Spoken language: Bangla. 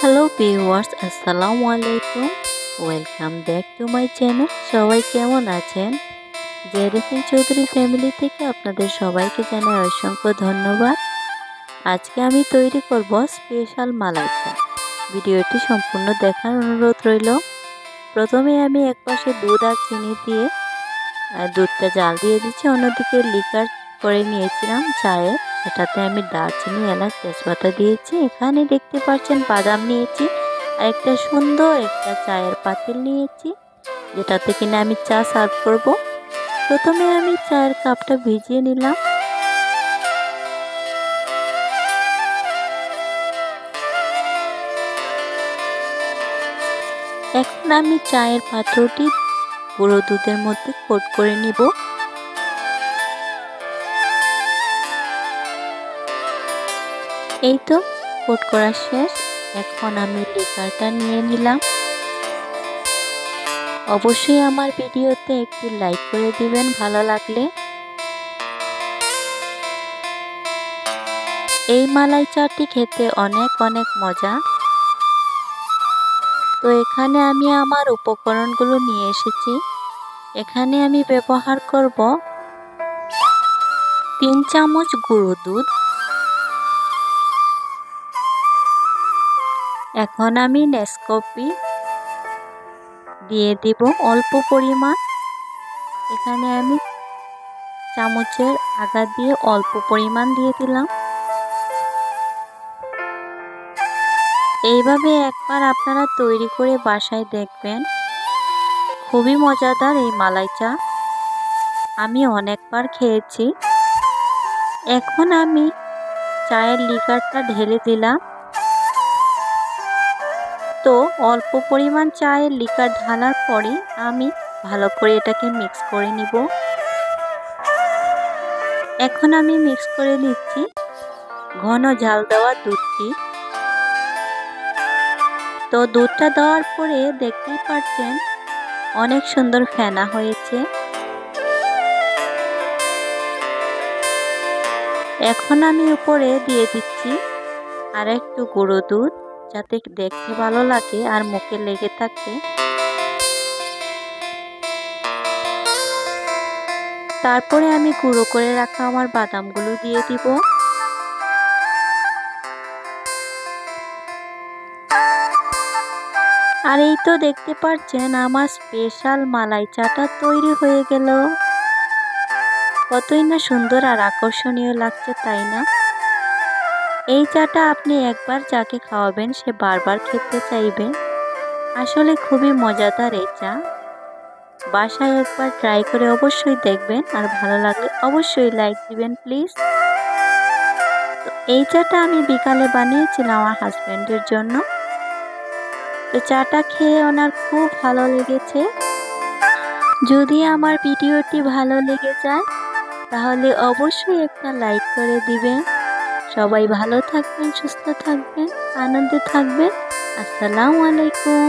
হ্যালো ভিউয়ার্স, আসসালামু আলাইকুম। Welcome back to my channel. সবাই কেমন আছেন? জেরিফিন চৌধুরী ফ্যামিলি থেকে আপনাদের সবাইকে জানাই অসংখ্য ধন্যবাদ। আজকে আমি তৈরি করব স্পেশাল মালাই চা। ভিডিওটি সম্পূর্ণ দেখার অনুরোধ রইল। প্রথমে আমি একপাশে দুধ আর চিনি দিয়ে দুধটা জাল দিয়ে দিচ্ছি, অন্যদিকে লিকার করে নিয়েছিলাম চায়ের, সেটাতে আমি দারচিনি, এলাচ, তেজপাতা দিয়েছি। এখানে দেখতে পাচ্ছেন বাদাম নিয়েছি আর একটা সুন্দর একটা চায়ের পাতিল নিয়েছি, যেটাতে কিনা আমি চা সার্ভ করব। প্রথমে আমি চায়ের কাপটা ভিজিয়ে নিলাম। এখন আমি চায়ের পাত্রটি গুঁড়ো দুধের মধ্যে কোট করে নিব। এই তো কোট করা শেষ। এখন আমি লিকারটা নিয়ে নিলাম। অবশ্যই আমার ভিডিওতে একটি লাইক করে দিবেন ভালো লাগলে। এই মালাই চাটি খেতে অনেক অনেক মজা। তো এখানে আমি আমার উপকরণগুলো নিয়ে এসেছি। এখানে আমি ব্যবহার করব 3 চামচ গুঁড়ো দুধ। এখন আমি নেসকফি দিয়ে দিব অল্প পরিমাণ। এখানে আমি চামচের আগা দিয়ে অল্প পরিমাণ দিয়ে দিলাম। এইভাবে একবার আপনারা তৈরি করে বাসায় দেখবেন, খুবই মজাদার এই মালাই চা। আমি অনেকবার খেয়েছি। এখন আমি চায়ের লিকারটা ঢেলে দিলাম। তো অল্প পরিমাণ চায়ের লিকার ঢালার পরে আমি ভালো করে এটাকে মিক্স করে নিব। এখন আমি মিক্স করে নিচ্ছি ঘন জাল দেওয়া দুধটি। তো দুধটা দেওয়ার পরে দেখতেই পাচ্ছেন অনেক সুন্দর ফেনা হয়েছে। এখন আমি উপরে দিয়ে দিচ্ছি আর একটু গুঁড়ো দুধ, যাতে দেখতে ভালো লাগে আর মুখে লেগে থাকে। তারপরে আমি গুঁড়ো করে রাখা আমার বাদামগুলো দিয়ে দিব। আর এই তো দেখতে পাচ্ছেন আমার স্পেশাল মালাই চাটা তৈরি হয়ে গেল। কতই না সুন্দর আর আকর্ষণীয় লাগছে, তাই না? এই চাটা আপনি একবার যাকে খাওয়াবেন সে বারবার খেতে চাইবে। আসলে খুবই মজাদার এই চা। বাসায় একবার ট্রাই করে অবশ্যই দেখবেন, আর ভালো লাগলে অবশ্যই লাইক দিবেন প্লিজ। তো এই চাটা আমি বিকালে বানিয়েছিলাম আমার হাজবেন্ডের জন্য। তো চাটা খেয়ে ওনার খুব ভালো লেগেছে। যদি আমার ভিডিওটি ভালো লেগে যায় তাহলে অবশ্যই একটা লাইক করে দিবেন। সবাই ভালো থাকবেন, সুস্থ থাকবেন, আনন্দে থাকবেন। আসসালামু আলাইকুম।